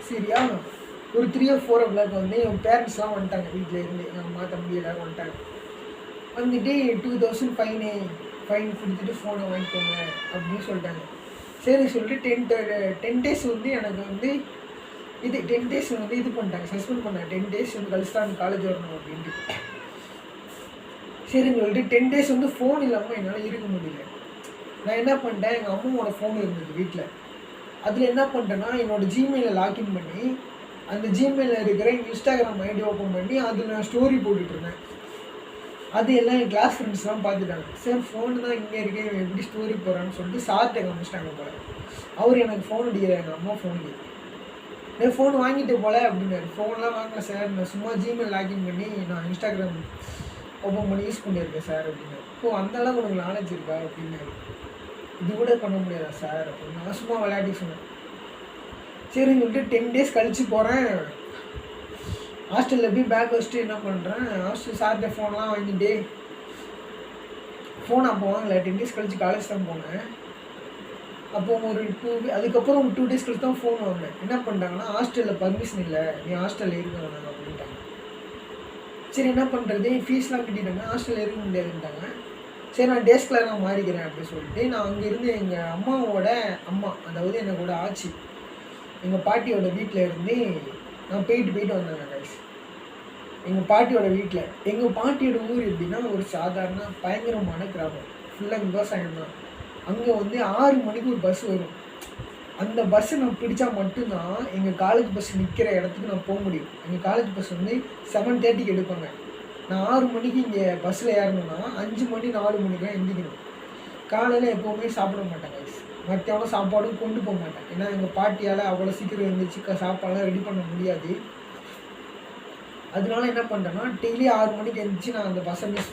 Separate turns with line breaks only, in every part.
சரியா ஒரு 3 or 4 o'clock வந்து என் பேரண்ட்ஸ்லாம் வந்துட்டாங்க, வீட்டில் இருந்து எங்கள் அம்மா தம்பி எல்லோரும் வந்துட்டாங்க. வந்துட்டு 2000 ஃபைன் கொடுத்துட்டு ஃபோனை வாங்கிக்கோங்க அப்படின்னு சொல்லிட்டாங்க. சரி சொல்லிட்டு 10 days வந்து எனக்கு வந்து 10 days வந்து இது பண்ணிட்டாங்க, சஸ்பெண்ட் பண்ணாங்க. 10 days வந்து கழிச்சு தான் காலேஜ் வரணும் அப்படின்ட்டு. சரின்னு சொல்லிட்டு 10 days வந்து ஃபோன் இல்லாமல் என்னால் இருக்க முடியல. நான் என்ன பண்ணிட்டேன், எங்கள் அம்மாவோட ஃபோன் இருந்தது வீட்டில். அதில் என்ன பண்ணிட்டேன்னா என்னோடய ஜிமெயிலில் லாக்இன் பண்ணி அந்த ஜிமெயிலில் இருக்கிற இன்ஸ்டாகிராம் ஐடி ஓப்பன் பண்ணி அதில் நான் ஸ்டோரி போட்டுட்ருந்தேன். அது எல்லாம் என் கிளாஸ் ஃப்ரெண்ட்ஸ்லாம் பார்த்துட்டாங்க. சார் ஃபோனு தான் இங்கே இருக்கேன், எப்படி ஸ்டோரி போகிறான்னு சொல்லிட்டு சார்ட்டை காமிச்சிட்டாங்க போல. அவர் எனக்கு ஃபோன் அடிக்கிறார், எங்கள் அம்மா ஃபோனுக்கு. நான் ஃபோன் வாங்கிட்டு போல அப்படின்னாரு. ஃபோன்லாம் வாங்கல சார், நான் சும்மா ஜிமெயில் லாக்இன் பண்ணி நான் இன்ஸ்டாகிராம் ஓப்பன் பண்ணி யூஸ் பண்ணியிருக்கேன் சார் அப்படின்னாரு. அந்தளவுக்கு உனக்கு நாலேஜ் இருக்கா அப்படின்னாரு. இது கூட பண்ண முடியாதா சார் அப்படின்னு நான் சும்மா விளையாட்டி சொன்னேன். சரின்னு சொல்லிட்டு 10 days கழித்து போகிறேன். ஹாஸ்டலில் போய் பேக் வச்சுட்டு என்ன பண்ணுறேன், ஹாஸ்டல் சார்கிட்ட ஃபோன்லாம் வாங்கிட்டு ஃபோன் அப்போ வாங்கலை. 10 days கழித்து காலேஜ் தான் போனேன். அப்போது ஒரு அதுக்கப்புறம் ஒரு 2 days கழித்து தான் ஃபோன் வாங்கினேன். என்ன பண்ணிட்டாங்கன்னா, ஹாஸ்டலில் பர்மிஷன் இல்லை, நீ ஹாஸ்டலில் இருக்க வேணாம் அப்படின்ட்டாங்க. சரி என்ன பண்ணுறது, ஃபீஸ்லாம் கட்டிட்டாங்க, ஹாஸ்டலில் இருக்க முடியாதுன்ட்டாங்க. சரி நான் டேஸ்கில் நான் மாறிக்கிறேன் அப்படின்னு சொல்லிட்டு நான் அங்கேருந்து எங்கள் அம்மாவோட அம்மா, அதாவது என்னோட ஆச்சி, எங்கள் பாட்டியோட வீட்டில் இருந்து நான் போயிட்டு வந்தேங்க கைஸ். எங்கள் பாட்டியோட வீட்டில், எங்கள் பாட்டியோட ஊர் எப்படின்னா ஒரு சாதாரண பயங்கரமான கிராமம், ஃபுல்லாக விவசாயம் தான். அங்கே வந்து 6 மணிக்கு ஒரு பஸ் வரும். அந்த பஸ்ஸை நான் பிடிச்சா மட்டும்தான் எங்கள் காலேஜ் பஸ் நிற்கிற இடத்துக்கு நான் போக முடியும். எங்கள் காலேஜ் பஸ் வந்து 7:30க்கு எடுப்பாங்க. நான் 6 மணிக்கு இங்கே பஸ்ஸில் ஏறணும்னா 5 மணி 4 மணிக்கெலாம் எந்திக்கணும். காலையில் எப்போவுமே சாப்பிட மாட்டேன் கைஸ், மத்தியானம் சாப்பாடும் கொண்டு போக மாட்டேன். ஏன்னா எங்கள் பாட்டியால் அவ்வளோ சீக்கிரம் எழுந்திரிச்சு சாப்பாடெலாம் ரெடி பண்ண முடியாது. அதனால என்ன பண்ணுறேன்னா, டெய்லி 6 மணிக்கு எழுந்திரிச்சு நான் அந்த பஸ்ஸை மிஸ்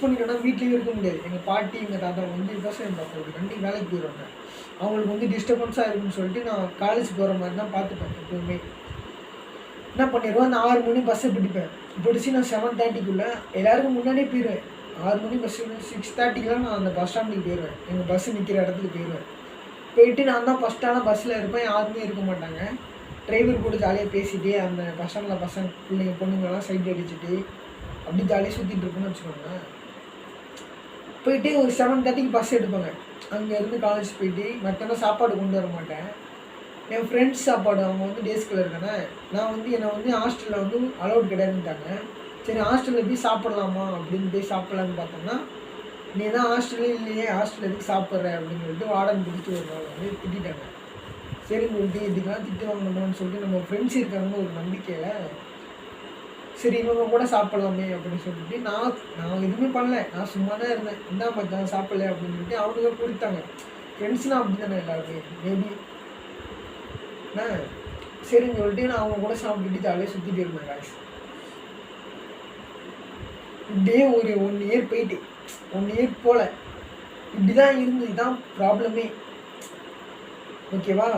பண்ணிட்டேன்னா வீட்லேயும் இருக்க முடியாது. எங்கள் பாட்டி எங்கள் தாத்தா வந்து விவசாயம் பார்க்குறது கண்டிப்பாக வேலைக்கு போயிடுவாங்க. அவங்களுக்கு வந்து டிஸ்டர்பன்ஸாக இருக்குன்னு சொல்லிட்டு நான் காலேஜ் போகிற மாதிரி தான் பார்த்துப்பேன். எப்போவுமே என்ன பண்ணிடுவேன், அந்த 6 மணி பஸ்ஸை பிடிச்சி நான் 7:30க்குள்ளே எல்லாருக்கும் முன்னாடியே போயிடுவேன். 6 மணி பஸ்ஸு 6:30க்கெலாம் நான் அந்த பஸ் ஸ்டாண்டுக்கு போயிடுவேன். எங்கள் பஸ்ஸு நிற்கிற இடத்துக்கு போயிட்டு நான் தான் ஃபஸ்ட்டான பஸ்ஸில் இருப்பேன். யாருமே இருக்க மாட்டாங்க. டிரைவர் கூட ஜாலியாக பேசிட்டு அந்த பஸ் ஸ்டாண்டில் பிள்ளைங்க பொண்ணுங்கள்லாம் சைட் அடிச்சுட்டு அப்படி ஜாலியாக சுற்றிட்டு இருக்குன்னு வச்சுக்கோங்க. போயிட்டு ஒரு 7:30க்கு பஸ் எடுப்பாங்க. அங்கேருந்து காலேஜ் போயிட்டு மற்றவங்க சாப்பாடு கொண்டு வர மாட்டேன். என் ஃப்ரெண்ட்ஸ் சாப்பாடு, அவங்க வந்து டேஸ்கில் இருக்கானே, நான் வந்து என்னை வந்து ஹாஸ்டலில் வந்து அலௌட் கிடையாதுன்ட்டாங்க. சரி ஹாஸ்டலில் போய் சாப்பிட்லாமா அப்படின்னு போய் சாப்பிட்லான்னு பார்த்தோம்னா, நீ தான் ஹாஸ்டலே இல்லையே, ஹாஸ்டல் எதுக்கு சாப்பிட்ற அப்படின்னு சொல்லிட்டு வார்டன் பிடிச்சி ஒரு நாள் வந்து திட்டாங்க. சரின்னு சொல்லிட்டு இதுக்கெல்லாம் திட்டு வாங்கணும்னு சொல்லிட்டு நம்ம ஃப்ரெண்ட்ஸ் இருக்காங்கன்னு ஒரு நம்பிக்கையில் சரி இவங்க கூட சாப்பிட்லாமே அப்படின்னு சொல்லிட்டு நான் எதுவுமே பண்ணல, நான் சும்மா தான் இருந்தேன். என்ன மச்சான் சாப்பிடல அப்படின்னு சொல்லிட்டு அவனுங்க கொடுத்தாங்க. ஃப்ரெண்ட்ஸ்லாம் அப்படி தானே எல்லாருமே மேபி. சரின்னு சொல்லிட்டு நான் அவங்க கூட சாப்பிட்டுட்டு ஜாலியாக சுற்றிட்டு இருந்தேன் காய்ஸ். இப்படியே ஒரு 1 year போயிட்டு 1 year போல் இப்படி தான் இருந்தது. இதுதான் ப்ராப்ளமே, ஓகேவா?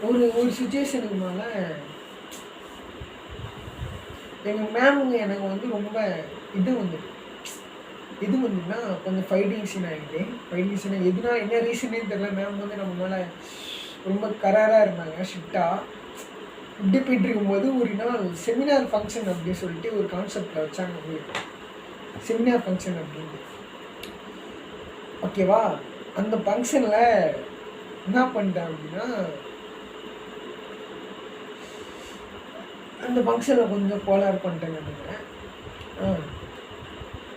ஒரு சுச்சுவேஷனுக்கு மேலே எங்கள் மேமுங்க எனக்கு வந்து ரொம்ப வந்துன்னா கொஞ்சம் ஃபைட்டிங் சீன் ஆகிட்டு. ஃபைட்டிங் சீன் எதுனா என்ன ரீசனே தெரியல. மேம் வந்து நம்ம மேலே ரொம்ப கராராக இருந்தாங்க, ஸ்ட்ரிக்டாக. இப்படி போயிட்டு இருக்கும்போது ஒரு நாள் செமினார் ஃபங்க்ஷன் அப்படின்னு சொல்லிட்டு ஒரு கான்செப்டில் வச்சாங்க. செமினார் ஃபங்க்ஷன் அப்படின்ட்டு, ஓகேவா? அந்த ஃபங்க்ஷனில் என்ன பண்ணிட்டேன் அப்படின்னா, அந்த ஃபங்க்ஷனில் கொஞ்சம் கோளாறு பண்ணிட்டேங்க நீங்கள்.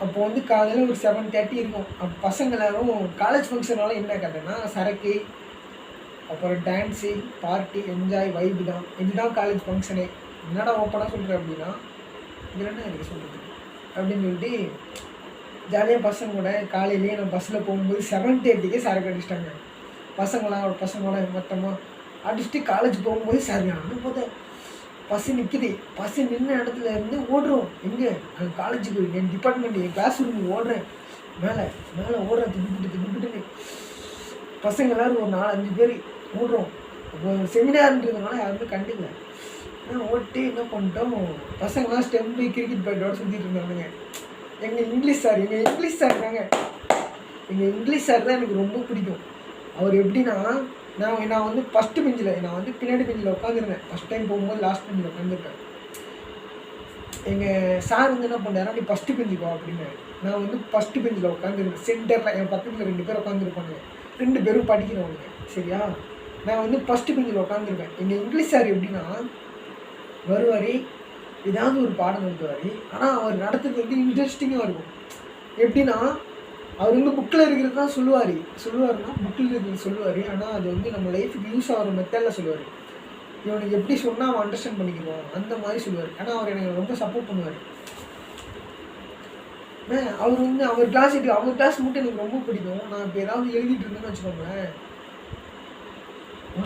அப்போ வந்து காலையில் ஒரு 7:30 இருக்கும். அப்போ பசங்க எல்லாரும் காலேஜ் ஃபங்க்ஷனால என்ன கதைன்னா சரக்கு, அப்புறம் டான்ஸு, பார்ட்டி, என்ஜாய், வைப்பு தான். இதுதான் காலேஜ் ஃபங்க்ஷனே. என்னடா ஓப்பனாக சொல்கிறேன் அப்படின்னா, இதில் என்ன எனக்கு சொல்கிறது அப்படின்னு சொல்லிட்டு ஜாலியாக பசங்க கூட காலையிலேயே நான் பஸ்ஸில் போகும்போது 7:30க்கே சரக்கு அடிச்சிட்டாங்க. பசங்களோட மொத்தமாக அடிச்சுட்டு காலேஜ் போகும்போது சரியான போத பஸ்ஸு நிற்கிது. பஸ்ஸு நின்ன இடத்துல இருந்து ஓடுறோம். எங்கே அங்கே காலேஜுக்கு என் டிபார்ட்மெண்ட் என் கிளாஸ் ரூமுக்கு ஓடுறேன். மேலே ஓடுறேன் திட்டுன்னு பசங்க எல்லோரும் ஒரு 4-5 பேர் ஓடுறோம். இப்போ செமினார்ன்றதுனால யாருமே கண்டுக்கல. ஓட்டு என்ன பண்ணிட்டோம், பசங்களாம் ஸ்டெம்பு கிரிக்கெட் பேட்டோட சுற்றிட்டு இருந்தாங்க. எங்கள் இங்கிலீஷ் சார் தாங்க. எங்கள் இங்கிலீஷ் சார் தான் எனக்கு ரொம்ப பிடிக்கும். அவர் எப்படின்னா நான் வந்து ஃபஸ்ட்டு பெஞ்சில் நான் வந்து பின்னாடி பெஞ்சில் உட்காந்துருந்தேன். ஃபஸ்ட் டைம் போகும்போது லாஸ்ட் பெஞ்சில் உட்காந்துருக்கேன். எங்கள் சார் வந்து என்ன பண்ணாரு, நீ ஃபஸ்ட்டு பெஞ்சுக்கோ அப்படின்னாரு. நான் வந்து ஃபஸ்ட்டு பெஞ்சில் உட்காந்துருக்கேன். சென்டரில் என் பக்கத்தில் 2 பேர் உட்காந்துருப்பாங்க. 2 பேரும் படிக்கிறவங்க. சரியா, நான் வந்து ஃபஸ்ட்டு பெஞ்சில் உட்காந்துருக்கேன். எங்கள் இங்கிலீஷ் சார் எப்படின்னா வருவார், ஏதாவது ஒரு பாடம் நடத்துவார். ஆனால் அவர் நடத்துறது வந்து இன்ட்ரெஸ்டிங்காக இருக்கும். எப்படின்னா அவர் வந்து புக்கில் இருக்கிறது தான் சொல்லுவார்னா புக்கில் இருக்கிறது சொல்லுவார். ஆனால் அது வந்து நம்ம லைஃபுக்கு யூஸ் ஆகிற மெத்தடில் சொல்லுவார். இவனுக்கு எப்படி சொன்னால் அவன் அண்டர்ஸ்டாண்ட் பண்ணிக்குவான் அந்த மாதிரி சொல்லுவார். ஆனால் அவர் எனக்கு ரொம்ப சப்போர்ட் பண்ணுவார். அவர் வந்து அவர் கிளாஸ் மட்டும் எனக்கு ரொம்ப பிடிக்கும். நான் இப்போ ஏதாவது எழுதிட்டு இருந்தேன்னு வச்சுக்கோங்களேன்,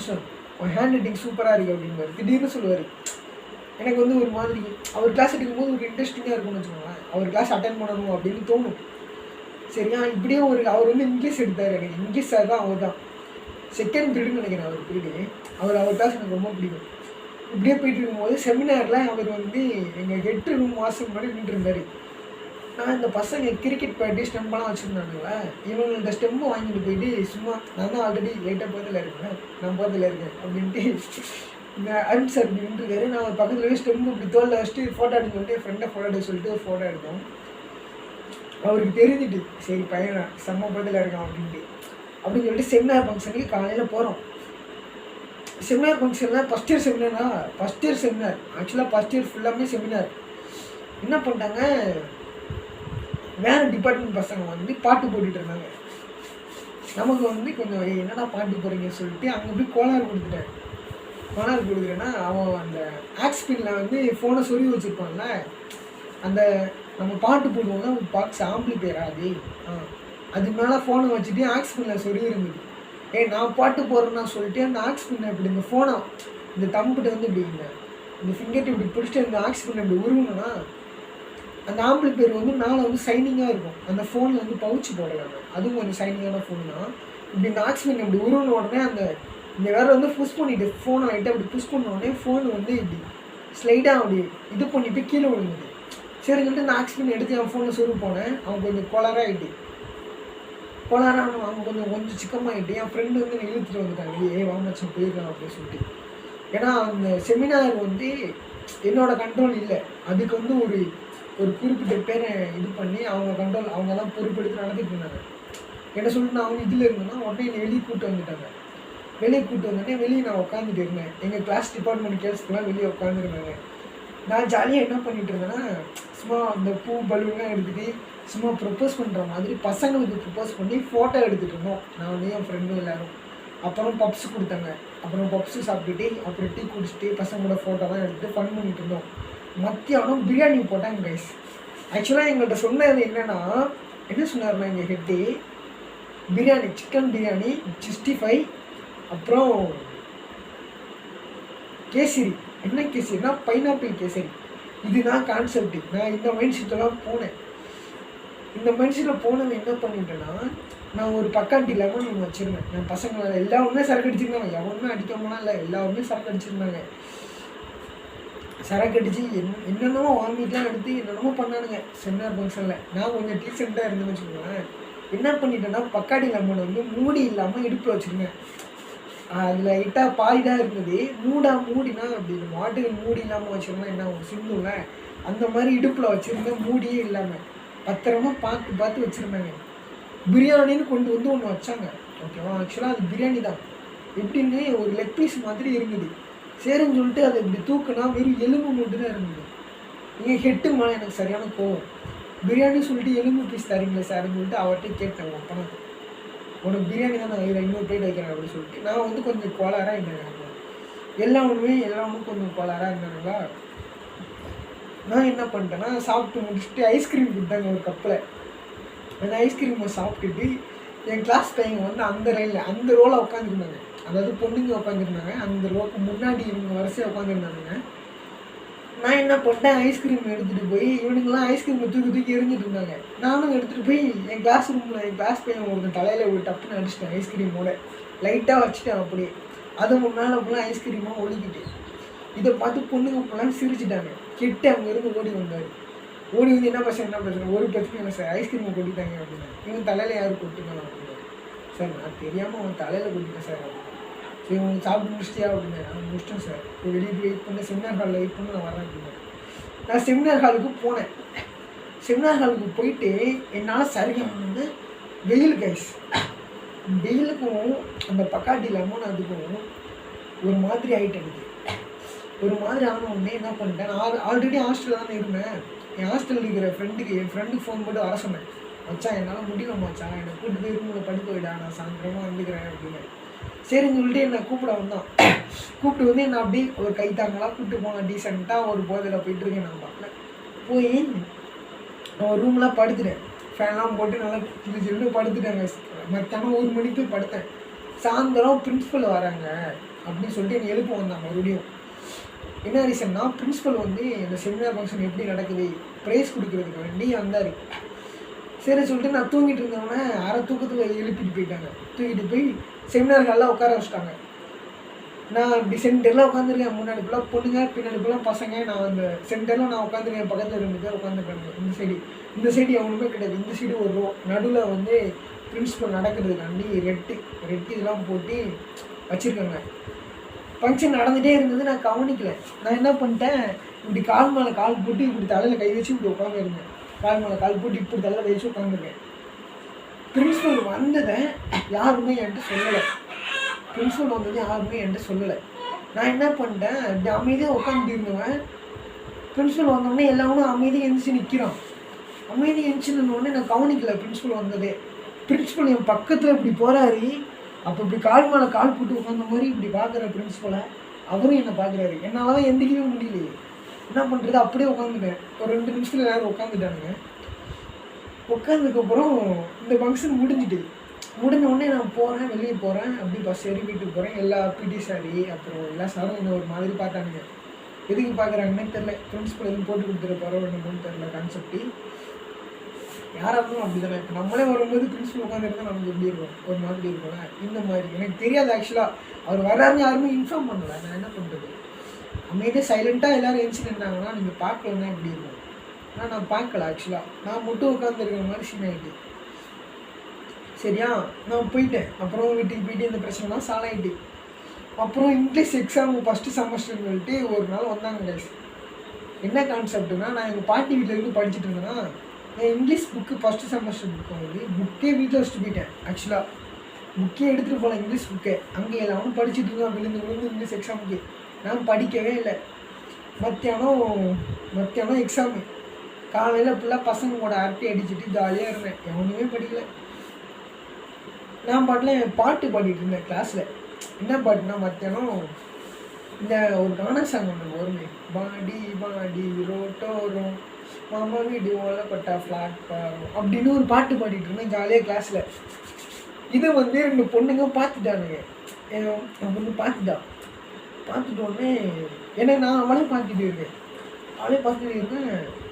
சார் உன் ஹேண்ட் ரைட்டிங் சூப்பராக இருக்குது அப்படின்பாரு. திடீர்னு சொல்லுவார். எனக்கு வந்து ஒரு மாதிரி அவர் கிளாஸ் எடுக்கும்போது ஒரு இன்ட்ரெஸ்டிங்காக இருக்கும்னு வச்சுக்கோங்களேன். அவர் கிளாஸ் அட்டென்ட் பண்ணணும் அப்படின்னு தோணும். சரியா, இப்படியே அவர் வந்து இங்கிலீஷ் எடுத்தார். எனக்கு இங்கிலீஷ் சார் தான் அவர் தான் செகண்ட் பீரியடுன்னு நினைக்கிறேன். அவர் பீரியடு அவர் கிளாஸ் எனக்கு ரொம்ப பிடிக்கும். இப்படியே போயிட்டு இருக்கும்போது செமினாரில் அவர் வந்து எங்கள் 8 மாதம் முன்னாடி நின்றுருந்தார். நான் இந்த பசங்க கிரிக்கெட் பேட்டி ஸ்டெம்பெல்லாம் வச்சுருந்தானுங்களே, இவங்க இந்த ஸ்டெம்பை வாங்கிட்டு போயிட்டு சும்மா நான் தான் ஆல்ரெடி லைட்டாக போகிறதுல இருக்கேன், நான் போகிறதுல இருக்கேன் அப்படின்ட்டு இந்த அருண் சார் இப்படி நின்றுருக்காரு. நான் ஒரு பக்கத்தில் போய் ஸ்டெம்பு இப்படி தோலில் வச்சுட்டு ஃபோட்டோ எடுக்க சொல்லிட்டு என் ஃப்ரெண்டை ஃபோட்டோ எடுக்க சொல்லிட்டு ஒரு ஃபோட்டோ எடுத்தோம். அவருக்கு தெரிஞ்சுட்டு சரி பையன் செம்ம பக்கத்தில் இருக்கான் அப்படின்னு சொல்லிட்டு செமினார் ஃபங்க்ஷனுக்கு காலையில் போகிறோம். செமினார் ஃபங்க்ஷனில் ஃபஸ்ட் இயர் செமினார் ஆக்சுவலாக ஃபஸ்ட் இயர் ஃபுல்லாமே செமினார். என்ன பண்ணிட்டாங்க, வேறு டிபார்ட்மெண்ட் பசங்க வந்து பாட்டு போட்டுட்டு இருந்தாங்க. நமக்கு வந்து கொஞ்சம் என்னடா பாட்டு போகிறீங்கன்னு சொல்லிட்டு அங்கே போய் கோளாறு கொடுத்துட்டேன்னா அவன் அந்த ஆக்ஸ்பின்னில் வந்து ஃபோனை சொருகி வச்சுருப்பான்ல, அந்த நம்ம பாட்டு போடுவோம்னா ஒரு பாக்ஸ் ஆம்பிளிஃபையர் அது மேலே ஃபோனை வச்சுட்டு ஆக்ஸ்பின்னில் சொருகி இருந்தது. நான் பாட்டு போடுறேன்னா சொல்லிட்டு அந்த ஆக்ஸ்பின்னை இப்படி இந்த ஃபோனை இந்த தம்பிட்ட வந்து இப்படி இந்த ஃபிங்கர்ட்டு இப்படி பிடிச்சிட்டு இந்த ஆக்ஸ்பின்னை இப்படி உருவணும்னா அந்த ஆம்பிளிஃபையர் வந்து மேலே வந்து சைனிங்காக இருக்கும். அந்த ஃபோனில் வந்து பவுச்சு போடலாங்க, அதுவும் கொஞ்சம் சைனிங்கான ஃபோன் தான். இப்படி இந்த ஆக்ஸ்பின் இப்படி உருவன உடனே இந்த வேறு வந்து புஷ் பண்ணிவிட்டு ஃபோனை லைட்டாக அப்படி புஷ் பண்ண உடனே ஃபோன் வந்து இப்படி ஸ்லைடாக அப்படி இது பண்ணிட்டு கீழே விழுங்குது. சரி சொல்லிட்டு இந்த ஆக்ஸ்பின் எடுத்து என் ஃபோனில் சொருகு போனேன். அவன் கொஞ்சம் கோளாராக அவன் கொஞ்சம் சிக்கமாகிட்டு என் ஃப்ரெண்டு வந்து என்னை இழுத்துட்டு வந்துட்டாங்க, வாமச்சம் போயிருக்கான் அப்படின்னு சொல்லிட்டு. ஏன்னா அந்த செமினார் வந்து என்னோடய கண்ட்ரோல் இல்லை. அதுக்கு வந்து ஒரு குறிப்பிட்ட பேரை இது பண்ணி அவங்க தான் பொறுப்பெடுத்து நடத்திட்டு இருந்தாங்க. என்ன சொல்லிட்டு நான் அவங்க இதில் இருந்தேன்னா உடனே என்னை வெளியே கூப்பிட்டு வந்துட்டோடனே வெளியே நான் உட்காந்துட்டு இருந்தேன். எங்கள் கிளாஸ் டிபார்ட்மெண்ட் கேர்ள்ஸ்க்கெலாம் வெளியே உட்காந்துருந்தாங்க. நான் ஜாலியாக என்ன பண்ணிகிட்டு இருந்தேன்னா சும்மா அந்த பூ பலூன்லாம் எடுத்துகிட்டு சும்மா ப்ரப்போஸ் பண்ணுற மாதிரி பசங்களுக்கு ப்ரப்போஸ் பண்ணி ஃபோட்டோ எடுத்துகிட்டு இருந்தோம். நான் வந்து என் ஃப்ரெண்டும் எல்லோரும். அப்புறம் பப்ஸு கொடுத்தாங்க. அப்புறம் பப்ஸு சாப்பிட்டுட்டு அப்புறம் டீ குடிச்சிட்டு பசங்களோட ஃபோட்டோலாம் எடுத்துகிட்டு ஃபன் பண்ணிகிட்டு இருந்தோம். மத்தியானம் பிரியாணி போட்டாங்க கைஸ். ஆக்சுவலாக எங்கள்கிட்ட சொன்னது என்னென்னா, என்ன சொன்னார்னா எங்கள் ஹெட்டு பிரியாணி, சிக்கன் பிரியாணி 65, அப்புறம் கேசரி. என்ன கேசரினா பைனாப்பிள் கேசரி. இதுதான் கான்செப்ட். நான் இந்த மைண்ட் செட்டெல்லாம் போனேன். இந்த மைண்ட் செட்டில் போனவன் என்ன பண்ணிட்டேன்னா, நான் ஒரு பக்காண்டி லெமன் ஒன்று வச்சுருந்தேன். நான் பசங்களை எல்லாருமே சரக்கு அடிச்சிருந்தாங்க, எவனுமே அடிக்காமலாம் இல்லை, எல்லாருமே சரக்கு அடிச்சிருந்தாங்க. சரக்கு அடித்து என்னென்னமோ வாங்கிட்டுலாம் எடுத்து என்னென்னமோ பண்ணானுங்க செமினார் ஃபங்க்ஷனில். நான் கொஞ்சம் டீசெண்டாக இருந்தேன்னு வச்சுக்கோங்களேன். என்ன பண்ணிட்டேன்னா பக்காடி லெமன் வந்து மூடி இல்லாமல் இடுப்பில் வச்சுருந்தேன். அதில் லைட்டாக பாதி தான் இருந்தது. மூடினா அப்படி மாட்டுக்கு மூடி இல்லாமல் வச்சுருந்தா என்ன ஒரு சிந்துல அந்த மாதிரி இடுப்பில் வச்சுருந்தேன், மூடியே இல்லாமல் பத்திரமா பார்த்து வச்சுருந்தாங்க. பிரியாணின்னு கொண்டு வந்து ஒன்று வச்சாங்க. ஓகேவா, ஆக்சுவலாக அது பிரியாணி தான். எப்படின்னு ஒரு லெக் பீஸ் மாதிரி இருந்தது. சரின்னு சொல்லிட்டு அதை இப்படி தூக்குனா வெறும் எலும்பு மட்டும் தான் இருந்தது. நீங்கள் ஹெட்டு மேலே எனக்கு சரியான கோவம். பிரியாணி சொல்லிட்டு எலும்பு பீஸ் தரீங்களே சார்ன்னு சொல்லிட்டு அவர்கிட்ட கேட்டேன். அப்போ உனக்கு பிரியாணி தான் நான் இன்னொரு பிளேட் வைக்கிறேன் அப்படின்னு சொல்லிட்டு நான் வந்து கொஞ்சம் கோளாராக இருந்தேன். எல்லாமே கொஞ்சம் கோளாராக இருந்தாங்களா. நான் என்ன பண்ணிட்டேன்னா சாப்பிட்டு முடிச்சுட்டு ஐஸ்கிரீம் கொடுத்தாங்க ஒரு கப்பில். அந்த ஐஸ்கிரீமை சாப்பிட்டுட்டு என் கிளாஸ் பையங்க வந்து அந்த ரோவில் உட்காந்துருந்தாங்க. அதாவது பொண்ணுங்க உட்காந்துருந்தாங்க. அந்த ரோக்கு முன்னாடி இவங்க வரிசையாக உட்காந்துருந்தாங்க. நான் என்ன பண்ணிட்டேன், ஐஸ்கிரீம் எடுத்துகிட்டு போய் இவனுங்கெல்லாம் ஐஸ்கிரீமை தூக்கி எரிஞ்சிட்டு இருந்தாங்க. நானும் எடுத்துகிட்டு போய் என் கிளாஸ் ரூமில் என் கிளாஸ் பையன் ஒரு தலையில் ஒரு டப்புன்னு அடிச்சிட்டேன். ஐஸ்கிரீமோட லைட்டாக வச்சுட்டேன். அப்படியே அது முன்னால் ஃபுல்லாக ஐஸ்கிரீமாக ஒழிக்கிட்டு இதை பார்த்து பொண்ணுங்க ஃபுல்லாக சிரிச்சிட்டாங்க. கிட்ட அவங்க இருந்து ஓடி வந்து என்ன பிரச்சனை ஒரு பிரச்சனை இல்லை சார், ஐஸ்கிரீமை கொட்டிட்டாங்க அப்படின்னா. இவன் தலையில் யாரும் கொட்டினாங்க அப்படின்னா, சார் நான் தெரியாமல் அவன் தலையில் கொட்டிட்டேன் சார். சரி உங்களுக்கு சாப்பிட்டு முடிச்சிட்டியா அப்படின்னு. நான் முடிச்சிட்டேன் சார், இப்போ வெளியே போய் வெயிட் பண்ண, செமினார் ஹாலில் வெயிட் பண்ணி நான் வரேன் அப்படின்னு. நான் செமினார் ஹாலுக்கு போனேன். செமினார் ஹாலுக்கு போயிட்டு என்னால் சரியான வெயில் கைஸ். வெயிலுக்கும் அந்த பக்காட்டி லெமன் அதுக்கும் ஒரு மாதிரி ஆகிட்டு எனக்கு. ஒரு மாதிரி ஆன உடனே என்ன பண்ணிட்டேன், நான் ஆல்ரெடி ஹாஸ்டலில் தானே இருந்தேன். என் ஹாஸ்டலில் இருக்கிற என் ஃப்ரெண்டுக்கு ஃபோன் போட்டு வர சொன்னேன். மச்சான் என்னால் முடியல மச்சான், என்னை கூப்பிட்டு போய் ரூமில் படிக்க விடா, நான் சாயந்தரமாக வந்துக்கிறேன் அப்படின்னு. சரின்னு சொல்லிட்டு என்னை கூப்பிட வந்தான். கூப்பிட்டு வந்து என்னை அப்படி ஒரு கைத்தாங்கலாம் கூப்பிட்டு போனேன். டீசெண்டாக ஒரு போதையில் போயிட்டுருக்கேன். நான் பார்க்கல போய் நான் ரூம்லாம் படுத்துட்டேன். ஃபேன்லாம் போட்டு நல்லா சில்லு படுத்துட்டேங்க. மத்தியானம் 1 மணிக்கு போய் படுத்தேன். சாயந்தரம் பிரின்ஸிபல் வராங்க அப்படின்னு சொல்லிட்டு என்னை எழுப்ப வந்தாங்க மறுபடியும். என்ன ரீசன்னா, பிரின்ஸிபல் வந்து இந்த செமினார் ஃபங்க்ஷன் எப்படி நடக்குது ப்ரைஸ் கொடுக்குறதுக்கு வேண்டி வந்தார். சரி சொல்லிட்டு நான் தூங்கிட்டு இருந்தவொடனே அரை தூக்கத்தில் எழுப்பிட்டு போயிட்டாங்க. தூக்கிட்டு போய் செமினார் ஹாலில் உட்கார வச்சுட்டாங்க. நான் இப்படி சென்டரில் உட்காந்துருக்கேன். முன்னாடி ஃபுல்லாக பொண்ணுங்க, பின்னாடி ஃபுல்லாக பசங்க. நான் அந்த சென்டரில் நான் உட்காந்துருக்கேன். பக்கத்தில் 2 பேர் உட்காந்துருக்காங்க. இந்த சைடு எவனுமே கிடையாது. இந்த சைடு ஒரு ரோ. நடுவில் வந்து பிரின்ஸிபல் நடக்கிறதுக்காண்டி ரெட்டு இதெல்லாம் போட்டு வச்சுருக்காங்க. ஃபங்க்ஷன் நடந்துகிட்டே இருந்தது, நான் கவனிக்கல. நான் என்ன பண்ணிட்டேன், இப்படி கால் மேலே கால் போட்டு இப்படி தலையில் கை வச்சு இப்படி உட்காந்துருந்தேன். கால் மேலே கால் போட்டு இப்படி தலையில் வச்சு உட்காந்துருக்கேன். பிரின்ஸிபல் வந்ததை யாருமே என்கிட்ட சொல்லலை. நான் என்ன பண்ணிட்டேன், இப்படி அமைதியாக உட்காந்துட்டு இருந்தவன் பிரின்ஸிபல் வந்தோடனே எல்லாரும் அமைதியாக எழுந்துச்சு நிற்கிறான். அமைதியாக எழுந்துச்சு நின்னோடனே நான் கவனிக்கல பிரின்ஸிபல் வந்ததே. பிரின்ஸிபல் என் பக்கத்தில் இப்படி போகிறாரு. அப்போ இப்படி கால் மேலே கால் போட்டு உட்காந்த மாதிரி இப்படி பார்க்குற பிரின்ஸிபலை அவரும் என்னை பார்க்குறாரு. என்னால் தான் எந்திரிக்கவே முடியலையே. என்ன பண்ணுறது, அப்படியே உட்காந்துட்டேன். ஒரு 2 நிமிஷத்தில் எல்லாரும் உட்காந்துட்டானுங்க. உட்காந்ததுக்கப்புறம் இந்த ஃபங்க்ஷன் முடிஞ்சிட்டு முடிஞ்ச உடனே நான் போகிறேன், வெளியே போகிறேன். அப்படி பஸ் ஏறி வீட்டுக்கு போகிறேன். எல்லா பிடி சாரி அப்புறம் எல்லா சாரும் என்ன ஒரு மாதிரி பார்த்தானுங்க. எதுக்கு பார்க்குறாங்கன்னே தெரில. பிரின்ஸிபல் எதுவும் போட்டு கொடுத்துருப்பாரோ என்னமோன்னு தெரில கான்செப்ட்டு. யாராக இருந்தாலும் அப்படி தானே. இப்போ நம்மளே வரும்போது பிரின்ஸிபல் உட்காந்துருந்தா நமக்கு எப்படி இருக்கும், ஒரு மாதிரி இருக்கும்ல. இந்த மாதிரி எனக்கு தெரியாது ஆக்சுவலாக. அவர் வர்றாருன்னு யாருமே இன்ஃபார்ம் பண்ணலை. நான் என்ன பண்ணுறது, அமைதியாக சைலண்ட்டாக எல்லோரும் எழுந்துச்சு நின்றாங்கன்னா நீங்கள் பார்க்கலன்னா எப்படி இருக்கும். ஆனால் நான் பார்க்கல ஆக்சுவலாக. நான் மட்டும் உட்காந்துருக்கிற மாதிரி சீன் ஆகிட்டு. சரியா, நான் போயிட்டேன். அப்புறம் வீட்டுக்கு போயிட்டு இந்த பிரச்சனைலாம் சால்வ் ஆகிட்டு. அப்புறம் இங்கிலீஷ் எக்ஸாம் ஃபஸ்ட்டு செமஸ்டர்னு சொல்லிட்டு ஒரு நாள் வந்தாங்க கைஸ். என்ன கான்செப்ட்னா, நான் எங்கள் பாட்டி வீட்டில் இருந்து படிச்சுட்டு இருந்தேன்னா, என் English book first semester book வந்து புக்கே வீட்டில் வச்சுட்டு போயிட்டேன். ஆக்சுவலாக புக்கே எடுத்துகிட்டு போகலாம், இங்கிலீஷ் புக்கே. அங்கே எல்லாரும் படிச்சுட்டு இருந்தோம் விழுந்து இங்கிலீஷ் எக்ஸாமுக்கு. நான் படிக்கவே இல்லை. மத்தியானம் எக்ஸாமு. காலையில் ஃபுல்லாக பசங்க கூட அரட்டை அடிச்சுட்டு ஜாலியாக இருந்தேன். எவனுமே படிக்கலை. நான் பாட்டில் பாட்டு பாடிட்டு இருந்தேன் கிளாஸில். என்ன பாட்டுனா, மத்தியானம் இந்த ஒரு கானா சாங் ஒன்று வருமே, பாடி பாடி ரோட்டோரும் மாமா வீடு ஓலப்பட்டா ஃப்ளாட் பாரும் அப்படின்னு ஒரு பாட்டு பாடிட்டு இருந்தேன் ஜாலியாக கிளாஸில். இதை வந்து 2 பொண்ணுங்க பார்த்துட்டானுங்க. பொண்ணு பார்த்துட்டோடனே ஏன்னா நான் அவளே பார்த்துட்டு இருக்கேன்.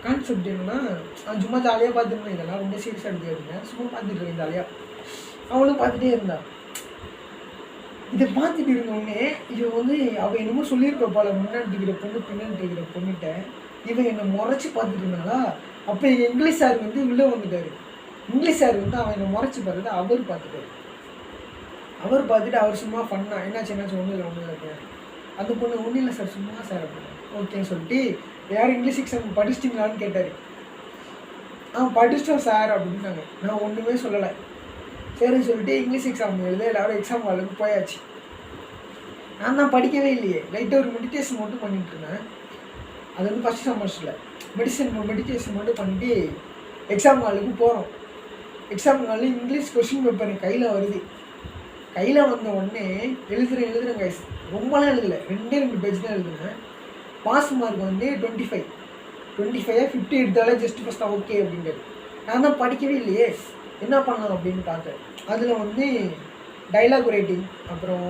கான்செப்ட் என்னன்னா, நான் சும்மா ஜாலியாக பார்த்துருந்தேன். இதெல்லாம் ரொம்ப சீரியஸாக எடுத்துக்கிட்டேங்க. சும்மா பார்த்துட்டு இருக்கேன் ஜாலியாக. அவளும் பார்த்துட்டே இருந்தா. இதை பார்த்துட்டு இருந்தோடனே இவன் வந்து அவள் என்னமோ சொல்லியிருக்க போல, முன்னாடி இருக்கிற பொண்ணு பின்னாடி இருக்கிற பொண்ணுகிட்ட இவன் என்னை முறைச்சி பார்த்துட்டு இருந்தாளா. அப்போ எங்கள் இங்கிலீஷ் சார் வந்து உள்ளே வந்துட்டார். இங்கிலீஷ் சார் வந்து அவன் என்னை முறைச்சி பார்த்துட்டு அவர் பார்த்துட்டு அவர் சும்மா பண்ணா, என்னாச்சு ஒன்றும் இல்லை அந்த பொண்ணு ஒன்றும் இல்லை சார் சும்மா சார் அப்படின்னு. ஓகேன்னு சொல்லிட்டு யார் இங்கிலீஷ் எக்ஸாம் படிச்சிட்டிங்களான்னு கேட்டார். படிச்சிட்டோம் சார் அப்படின்னாங்க. நான் ஒன்றுமே சொல்லலை. சரின்னு சொல்லிட்டு இங்கிலீஷ் எக்ஸாம் எழுத எல்லோரும் எக்ஸாம் ஹாலுக்கு போயாச்சு. நான் தான் படிக்கவே இல்லையே. லைட்டாக ஒரு மெடிடேஷன் மட்டும் பண்ணிகிட்டு இருந்தேன். அது வந்து ஃபஸ்ட் செமஸ்டரில் மெடிடேஷன் மட்டும் பண்ணிட்டு எக்ஸாம் ஹாலுக்கு போகிறோம். எக்ஸாம் ஹாலில் இங்கிலீஷ் கொஷின் பேப்பர் கையில் வருது. கையில் வந்த உடனே எழுதுறேன் கைஸ். ரொம்பலாம் எழுதலை, 2 பேஜ் தான் எழுதுனேன். பாஸ் மார்க் வந்து 25 50 எடுத்தாலே ஜஸ்ட் ஃபஸ்ட் ஓகே அப்படின்றது. நான் தான் படிக்கவே இல்லையே, என்ன பண்ணலாம் அப்படின்னு பார்த்தேன். அதில் வந்து டைலாக் ரைட்டிங், அப்புறம்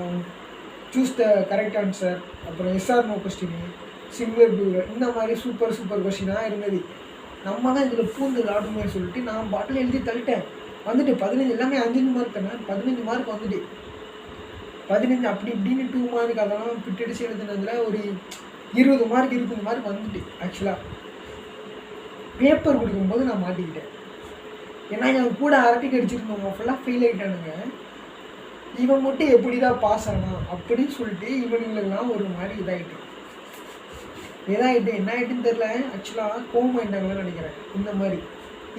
சூஸ் த கரெக்ட் ஆன்சர், அப்புறம் yes or no question, singular plural, இந்த மாதிரி சூப்பர் கொஸ்டினாக இருந்தது. நம்ம தான் இதில் பூந்து விளாடுமே சொல்லிட்டு நான் பாட்டில் எழுதி தள்ளிட்டேன். வந்துட்டு 15 எல்லாமே 5 மார்க் தானே, 15 மார்க் வந்துட்டு 15 அப்படி இப்படின்னு 2 மார்க் அதெல்லாம் பிட்டடிச்சு எழுதுனதில் ஒரு 20 மார்க் வந்துட்டு. ஆக்சுவலாக பேப்பர் கொடுக்கும்போது நான் மாட்டிக்கிட்டேன். ஏன்னா என் கூட அரட்டி கடிச்சிருந்தவங்க ஃபுல்லாக ஃபெயில் ஆகிட்டானுங்க. இவன் மட்டும் எப்படிடா பாஸ் ஆனான் அப்படின்னு சொல்லிட்டு இவனுங்களுக்கெல்லாம் ஒரு மாதிரி இதாகிட்டு என்ன ஆகிட்டுன்னு தெரில. ஆக்சுவலாக கோவம் ஆகிட்டாங்கன்னு நினைக்கிறேன். இந்த மாதிரி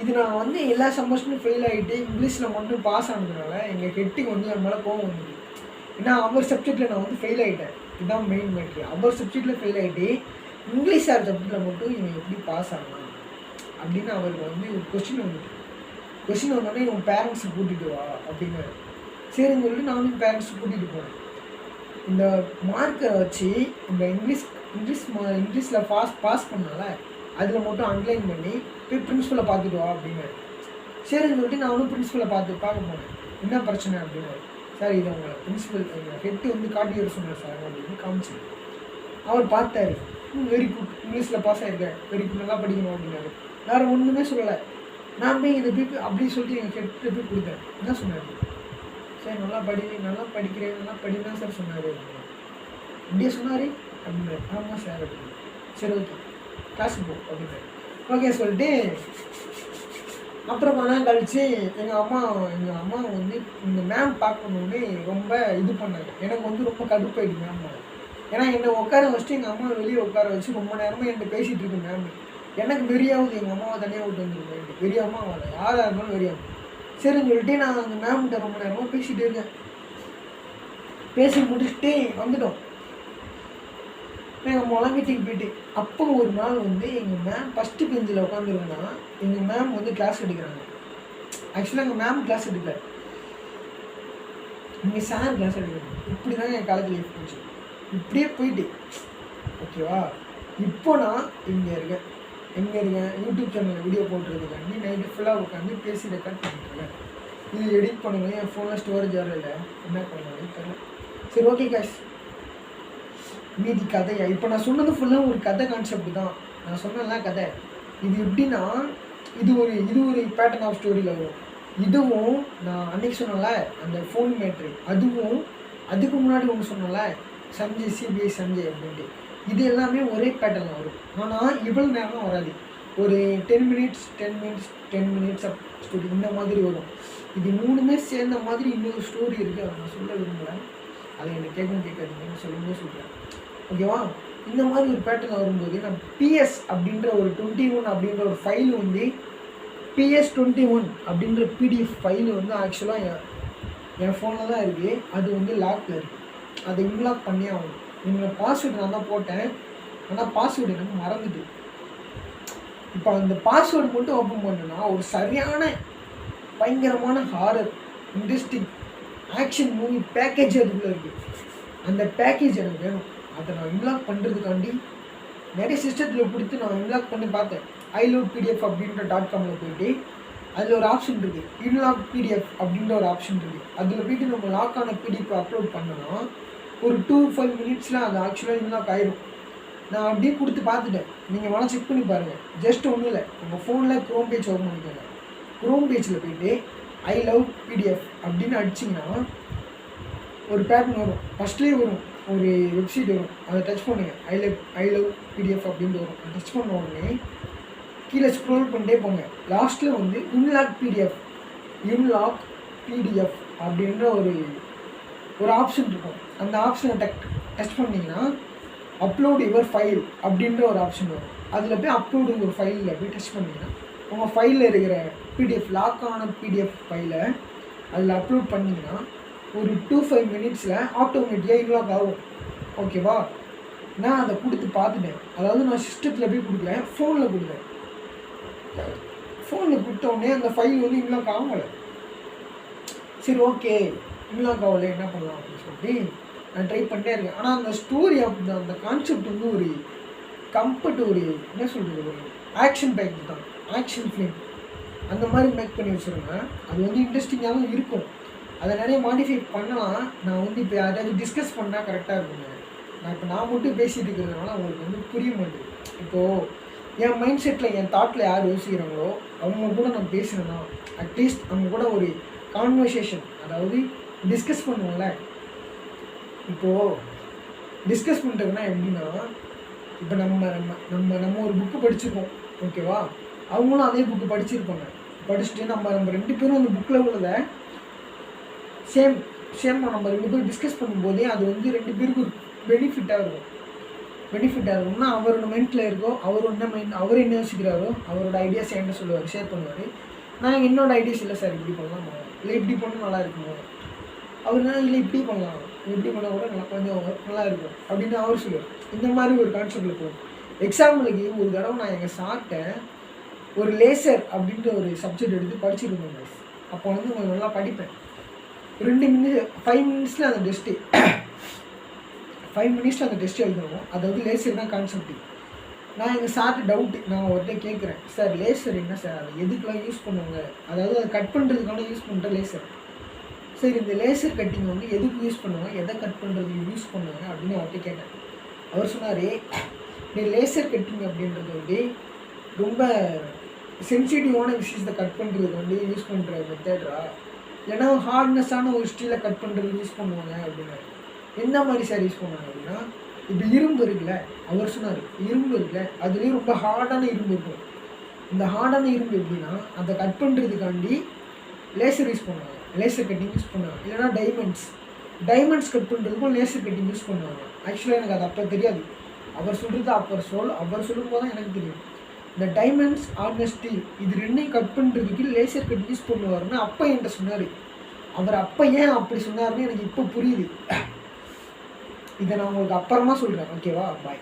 இது நான் வந்து எல்லா செமஸ்டரும் ஃபெயில் ஆகிட்டு இங்கிலீஷில் மட்டும் பாஸ் ஆனதுனால எங்கள் ஹெட்டுக்கு வந்து என் மேலே கோவம் வந்துது. ஏன்னா அவர் சப்ஜெக்டில் நான் வந்து ஃபெயில் ஆகிட்டேன். இதுதான் மெயின் மேட்ரு. அவர் சப்ஜெக்டில் ஃபெயில் ஆகிட்டு இங்கிலீஷ் ஆர் சப்ஜெக்டில் மட்டும் இவன் எப்படி பாஸ் ஆகலாம் அப்படின்னு அவருக்கு வந்து ஒரு கொஸ்டின் வந்துட்டு. கொஸ்டின் வந்தோடனே இவன் பேரண்ட்ஸை கூட்டிகிட்டு வா அப்படின்னாரு. சரின்னு சொல்லிட்டு நானும் பேரண்ட்ஸை கூட்டிகிட்டு போனேன். இந்த மார்க்கை வச்சு இந்த இங்கிலீஷில் பாஸ் பண்ணால அதில் மட்டும் அன்லைன் பண்ணி போய் பிரின்ஸிபலை பார்த்துட்டு வா அப்படின்னாரு. சரின்னு சொல்லிட்டு நானும் பிரின்ஸிபலை பார்க்க போனேன். என்ன பிரச்சனை அப்படின்னாரு. சார் இதை உங்களை பிரின்ஸிபல் எங்கள் ஹெட்டு வந்து காட்டி வர சொன்னார் சார் அப்படின்னு காமிச்சு. அவர் பார்த்தாரு. வெரி குட், இங்கிலீஷில் பாஸ் ஆகிருக்கேன், வெரி குட், நல்லா படிக்கணும் அப்படின்னாரு. வேறு ஒன்றுமே சொல்லலை. நான் போய் இதை போய் அப்படின்னு சொல்லிட்டு எங்கள் ஹெட்டை போய் கொடுத்தேன். என்ன சொன்னார்? சார் நல்லா படிக்கிறேன், நல்லா படிதான் சார் சொன்னார். இப்படியே சொன்னார் அப்படின்னாரு. ஆமாம் சார் அப்படின்னு. சரி ஓகே கிளாஸுக்கு போ அப்படின்னாரு. ஓகே சொல்லிட்டு அப்புறம் கொஞ்ச நாள் கழிச்சு எங்கள் அம்மா வந்து இந்த மேம் பார்க்கணுன்னு ரொம்ப இது பண்ணாங்க. எனக்கு வந்து ரொம்ப கடுப்பாயிடுது மேம். ஏன்னா என்னை உட்கார வச்சுட்டு எங்கள் அம்மா வெளியே உட்கார வச்சு ரொம்ப நேரமாக என்கிட்ட பேசிகிட்டு இருக்கு மேம். எனக்கு வெறியாகுது எங்கள் அம்மாவை தனியாக விட்டு வந்துருக்கேன். வெறியாமா அவளை யாராக இருந்தாலும் வெறியாகும். சரின்னு சொல்லிட்டு நான் அந்த மேம்கிட்ட ரொம்ப நேரமாக பேசிகிட்டே இருக்கேன். பேசி முடிச்சுட்டு வந்துட்டோம். எங்கள் மொளை வீட்டுக்கு போயிட்டு அப்போ ஒரு நாள் வந்து எங்கள் மேம் ஃபஸ்ட்டு பெஞ்சில் உட்காந்துருந்தா எங்கள் மேம் வந்து கிளாஸ் எடுக்கிறாங்க. ஆக்சுவலாக எங்கள் மேம் கிளாஸ் எடுக்கல, எங்கள் சார் கிளாஸ் எடுக்கிறாங்க. இப்படி தான் என் காலேஜ் லைஃப் போச்சு. இப்படியே போயிட்டு ஓகேவா. இப்போ நான் எங்கே இருக்கேன் யூடியூப் சேனலில் வீடியோ போட்டுறதுக்காண்டி நைட்டு ஃபுல்லாக உட்காந்து பேசி ரெக்கார்ட் பண்ணிட்டுருக்கேன். இது எடிட் பண்ணுங்கள். என் ஃபோனில் ஸ்டோரேஜ் யாரும் இல்லை, என்ன பண்ணுவாங்க தெரியல. சரி ஓகே காய்ஸ், மீதி கதையா இப்போ நான் சொன்னது ஃபுல்லாக ஒரு கதை கான்செப்ட் தான். நான் சொன்னலாம் கதை. இது எப்படின்னா இது ஒரு பேட்டர்ன் ஆஃப் ஸ்டோரியில் வரும். இதுவும் நான் அன்றைக்கி சொன்னல அந்த ஃபோன் மேட்ரு, அதுவும் அதுக்கு முன்னாடி ஒன்று சொன்னல சஞ்சய் சிபிஐ சஞ்சய் அப்படின்ட்டு, இது எல்லாமே ஒரே பேட்டர்னில் வரும். ஆனால் இவ்வளோ நேரம் வராது. ஒரு 10 மினிட்ஸ் அப் ஸ்டோரி இந்த மாதிரி வரும். இது மூணுமே சேர்ந்த மாதிரி இன்னொரு ஸ்டோரி இருக்குது. அதை நான் சொல்ல விரும்புகிறேன். அதை எனக்கு கேட்காதீங்கன்னு சொல்லும்போது சொல்கிறேன். ஓகேவா. இந்த மாதிரி ஒரு பேட்டர்ன் வரும்போது நான் பிஎஸ் அப்படின்ற ஒரு 21 அப்படின்ற ஒரு ஃபைல் வந்து PS21 அப்படின்ற பிடிஎஃப் ஃபைல் வந்து ஆக்சுவலாக என் ஃபோனில் தான் இருக்குது. அது வந்து லாக்கில் இருக்குது. அதை இன்லாக் பண்ணி ஆகணும். என்னோடய பாஸ்வேர்டு நான் தான் போட்டேன், ஆனால் பாஸ்வேர்டு எனக்கு மறந்துட்டு. இப்போ அந்த பாஸ்வேர்டு மட்டும் ஓப்பன் பண்ணேன்னா ஒரு சரியான பயங்கரமான horror interesting action movie package அதுக்குள்ளே இருக்குது. அந்த பேக்கேஜ் எனக்கு வேணும். அதை நான் இன்லாக் பண்ணுறதுக்காண்டி நிறைய சிஸ்டத்தில் கொடுத்து நான் இன்லாக் பண்ணி பார்த்தேன். iLovePDF அப்படின்ற .comல போயிட்டு அதில் ஒரு ஆப்ஷன் இருக்குது, இன்லாக் PDF அப்படின்ற ஒரு ஆப்ஷன் இருக்குது. அதில் போய்ட்டு நம்ம லாக்கான PDF அப்லோட் பண்ணோன்னா ஒரு 2-5 மினிட்ஸில் அது ஆக்சுவலாக இன்லாக் ஆயிரும். நான் அப்படியே கொடுத்து பார்த்துட்டேன். நீங்கள் வேணால் செக் பண்ணி பாருங்கள். ஜஸ்ட் ஒன்றும் இல்லை, உங்கள் ஃபோனில் க்ரோம் பேஜ் ஓப்பன் பண்ணிக்கோங்க. க்ரோம் பேஜில் போய்ட்டு iLovePDF அப்படின்னு அடிச்சிங்கன்னா ஒரு பேட்டர்ன் வரும். ஃபஸ்ட்லேயே வரும் ஒரு வெப்சைட் வரும், அதை டச் பண்ணுங்கள். iLovePDF அப்படின்ட்டு வரும். டச் பண்ண உடனே கீழே ஸ்க்ரோல் பண்ணிட்டே போங்க. லாஸ்ட்டில் வந்து இன்லாக் PDF அப்படின்ற ஒரு ஆப்ஷன் இருக்கும். அந்த ஆப்ஷனை டச் பண்ணிங்கன்னா அப்லோட் யுவர் ஃபைல் அப்படின்ற ஒரு ஆப்ஷன் வரும். அதில் போய் அப்லோடு ஒரு ஃபைலில் போய் டச் பண்ணிங்கன்னா உங்கள் ஃபைலில் இருக்கிற PDF லாக்கான PDF ஃபைலை அதில் அப்லோட் பண்ணிங்கன்னா ஒரு 2-5 மினிட்ஸில் ஆட்டோமேட்டிக்காக இன்லாக் ஆகும். ஓகேவா. நான் அதை கொடுத்து பார்த்துட்டேன். அதாவது நான் சிஸ்டத்தில் போய் கொடுக்கல, ஃபோனில் கொடுத்தேன். ஃபோனில் கொடுத்தோடனே அந்த ஃபைல் வந்து இன்லாக் ஆகலை. சரி ஓகே, இன்லாக் ஆகலை, என்ன பண்ணலாம் அப்படின்னு சொல்லிட்டு நான் ட்ரை பண்ணிட்டே இருக்கேன். ஆனால் அந்த ஸ்டோரி அந்த கான்செப்ட் வந்து ஒரு ஒரு என்ன சொல்கிறது, ஒரு ஆக்ஷன் பேக் தான், ஆக்ஷன் ஃபிலிம் அந்த மாதிரி மேக் பண்ணி வச்சுருங்க. அது வந்து இன்ட்ரெஸ்டிங்காகவும் இருக்கும். அதை நிறைய மாடிஃபை பண்ணலாம். நான் வந்து இப்போ யாராவது டிஸ்கஸ் பண்ணால் கரெக்டாக இருக்குங்க. நான் மட்டும் பேசிகிட்டு இருக்கிறதுனால அவங்களுக்கு வந்து புரிய மாட்டேங்குது. இப்போது என் மைண்ட் செட்டில் என் தாட்டில் யார் யோசிக்கிறாங்களோ அவங்க கூட நான் பேசுகிறேன்னா அட்லீஸ்ட் அவங்க கூட ஒரு கான்வர்சேஷன், அதாவது டிஸ்கஸ் பண்ணுவோம்ல. இப்போது டிஸ்கஸ் பண்ணுறதுனா எப்படின்னா, இப்போ நம்ம ஒரு புக்கு படிச்சிருக்கோம் ஓகேவா. அவங்களும் அதே புக்கு படிச்சிருப்பாங்க. படிச்சுட்டு நம்ம 2 பேரும் அந்த புக்கில் உள்ளதை சேம் விஷயமா நம்ம 2 பேரும் டிஸ்கஸ் பண்ணும்போதே அது வந்து 2 பேருக்கும் பெனிஃபிட்டாக இருக்கும். பெனிஃபிட்டாக இருக்கும்னா அவரோட மைண்டில் இருக்கோ, அவர் என்ன யோசிக்கிறாரோ அவரோட ஐடியாஸ் என்கிட்ட சொல்லுவார், ஷேர் பண்ணுவார். நான் என்னோட ஐடியாஸ் இல்லை சார் இப்படி பண்ணலாம், இல்லை இப்படி பண்ணால் நல்லா இருக்குமோ, அவர்னா இல்லை இப்படி பண்ணலாம், இப்படி பண்ணால் கூட நல்லா கொஞ்சம் நல்லா இருக்கும் அப்படின்னு அவர் சொல்லுவார். இந்த மாதிரி ஒரு கான்செப்டில் போகும். எக்ஸாம்பிளுக்கு ஒரு தடவை நான் எங்கள் சார்ட்ட ஒரு லேசர் அப்படின்ற ஒரு சப்ஜெக்ட் எடுத்து படிச்சுருந்தேன். அப்போ வந்து கொஞ்சம் நல்லா படிப்பேன். 5 மினிட்ஸில் அந்த டெஸ்ட்டு 5 மினிட்ஸில் அந்த டெஸ்ட் எழுதணும். அதாவது லேசர் தான் கான்செப்ட். நான் எங்கள் சார்ட்டு டவுட்டு, நான் ஒருத்தர் கேட்குறேன், சார் லேசர் என்ன சார், அதை எதுக்கெலாம் யூஸ் பண்ணுவாங்க, அதாவது அதை கட் பண்ணுறதுக்கான யூஸ் பண்ணுற லேசர். சரி, இந்த லேசர் கட்டிங் வந்து எதுக்கு யூஸ் பண்ணுவாங்க, எதை கட் பண்ணுறதுக்கு யூஸ் பண்ணுவாங்க அப்படின்னு அவர்கிட்ட கேட்டேன். அவர் சொன்னார், நீ லேசர் கட்டிங் அப்படின்றது வந்து ரொம்ப சென்சிட்டிவான விஷயத்தை கட் பண்ணுறதுக்கு வந்து யூஸ் பண்ணுற மெத்தட்ரா, இல்லைனா ஹார்ட்னஸான ஒரு ஸ்டீலை கட் பண்ணுறதுக்கு யூஸ் பண்ணுவாங்க அப்படின்னாரு. எந்த மாதிரி சார் யூஸ் பண்ணுவாங்க அப்படின்னா, இப்போ இரும்பு இருக்குல்ல, அவர் சொன்னார் இரும்பு இருக்குல்ல, அதுலேயும் ரொம்ப ஹார்டான இரும்பு இருக்கும். இந்த ஹார்டான இரும்பு எப்படின்னா அதை கட் பண்ணுறதுக்காண்டி லேசர் யூஸ் பண்ணுவாங்க, லேசர் கட்டிங் யூஸ் பண்ணுவாங்க. இல்லைனா டைமண்ட்ஸ் கட் பண்ணுறதுக்கும் லேசர் கட்டிங் யூஸ் பண்ணுவாங்க. ஆக்சுவலாக எனக்கு அது அப்போ தெரியாது. அவர் சொல்கிறது அவர் சொல்லும்போது தான் எனக்கு தெரியும். இந்த டைமண்ட்ஸ் ஆர்டினரி ஸ்டீல் இது 2ஐயும் கட் பண்ணுறதுக்கு லேசர் கட் யூஸ் பண்ணுவாருன்னு அப்போ என்கிட்ட சொன்னார். அவர் அப்போ ஏன் அப்படி சொன்னார்னு எனக்கு இப்போ புரியுது. இதை நான் உங்களுக்கு அப்புறமா சொல்கிறேன். ஓகேவா? பாய்.